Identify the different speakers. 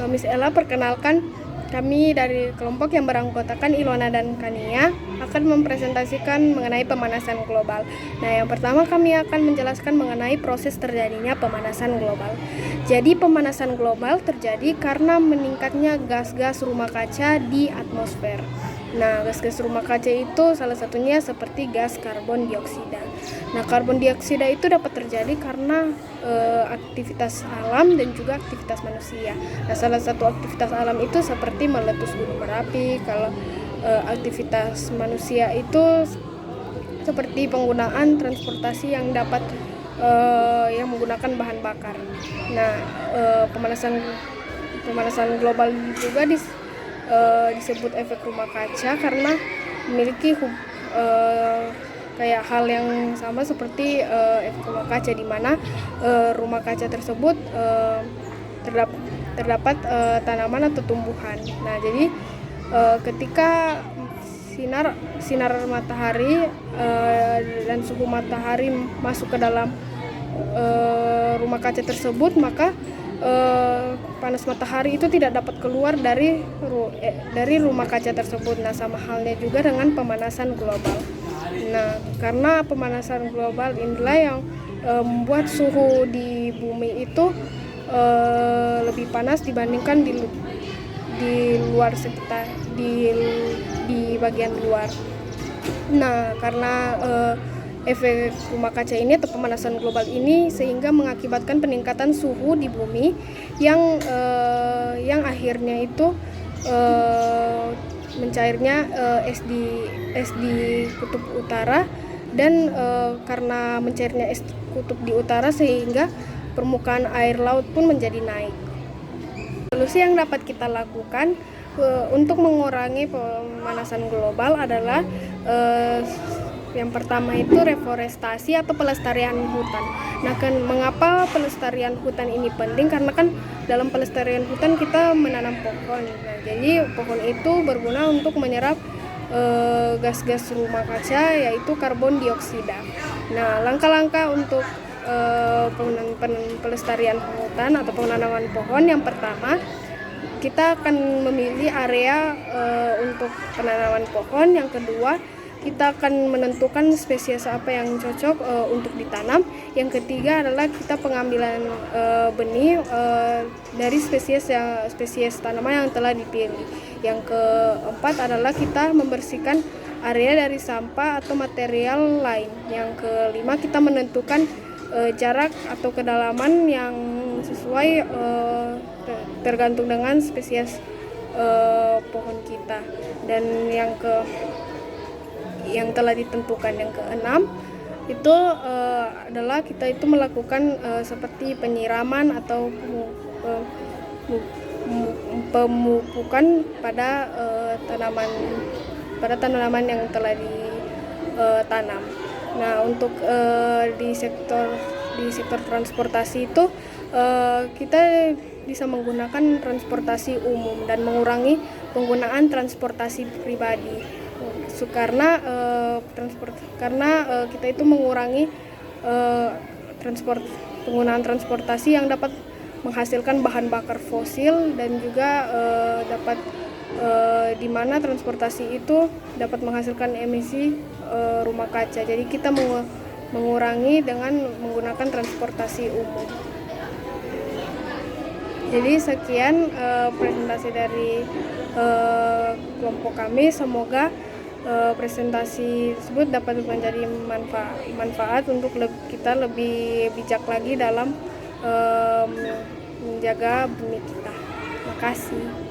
Speaker 1: Miss Ella, perkenalkan, kami dari kelompok yang beranggotakan Ilona dan Kania akan mempresentasikan mengenai pemanasan global. Nah, yang pertama kami akan menjelaskan mengenai proses terjadinya pemanasan global. Jadi, pemanasan global terjadi karena meningkatnya gas-gas rumah kaca di atmosfer. Nah, gas-gas rumah kaca itu salah satunya seperti gas karbon dioksida. Nah, karbon dioksida itu dapat terjadi karena aktivitas alam dan juga aktivitas manusia. Nah, salah satu aktivitas alam itu seperti meletus gunung berapi. Kalau aktivitas manusia itu seperti penggunaan transportasi yang dapat yang menggunakan bahan bakar. Nah, pemanasan global juga disebut efek rumah kaca karena memiliki kayak hal yang sama seperti efek rumah kaca, di mana rumah kaca tersebut terdapat tanaman atau tumbuhan. Nah, jadi ketika sinar matahari dan suhu matahari masuk ke dalam rumah kaca tersebut, maka panas matahari itu tidak dapat keluar dari rumah kaca tersebut. Nah, sama halnya juga dengan pemanasan global. Nah, karena pemanasan global inilah yang membuat suhu di bumi itu lebih panas dibandingkan di luar sekitar di bagian luar. Nah, karena efek rumah kaca ini atau pemanasan global ini sehingga mengakibatkan peningkatan suhu di bumi yang akhirnya itu mencairnya es di kutub utara, dan karena mencairnya es kutub di utara sehingga permukaan air laut pun menjadi naik. Solusi yang dapat kita lakukan untuk mengurangi pemanasan global adalah yang pertama itu reforestasi atau pelestarian hutan. Nah, mengapa pelestarian hutan ini penting? Karena kan dalam pelestarian hutan kita menanam pohon. Nah, jadi pohon itu berguna untuk menyerap gas-gas rumah kaca, yaitu karbon dioksida. Nah, langkah-langkah untuk pelestarian hutan atau penanaman pohon, yang pertama kita akan memilih area untuk penanaman pohon. Yang kedua, kita akan menentukan spesies apa yang cocok untuk ditanam. Yang ketiga adalah kita pengambilan benih dari spesies tanaman yang telah dipilih. Yang keempat adalah kita membersihkan area dari sampah atau material lain. Yang kelima, kita menentukan jarak atau kedalaman yang sesuai tergantung dengan spesies pohon kita. Dan yang telah ditentukan, yang keenam itu adalah kita itu melakukan seperti penyiraman atau pemupukan pada tanaman yang telah ditanam. Nah, untuk di sektor transportasi itu kita bisa menggunakan transportasi umum dan mengurangi penggunaan transportasi pribadi. Karena kita itu mengurangi penggunaan transportasi yang dapat menghasilkan bahan bakar fosil, dan juga di mana transportasi itu dapat menghasilkan emisi rumah kaca. Jadi kita mengurangi dengan menggunakan transportasi umum. Jadi sekian presentasi dari kelompok kami. Semoga presentasi tersebut dapat menjadi manfaat untuk kita lebih bijak lagi dalam menjaga bumi kita. Terima kasih.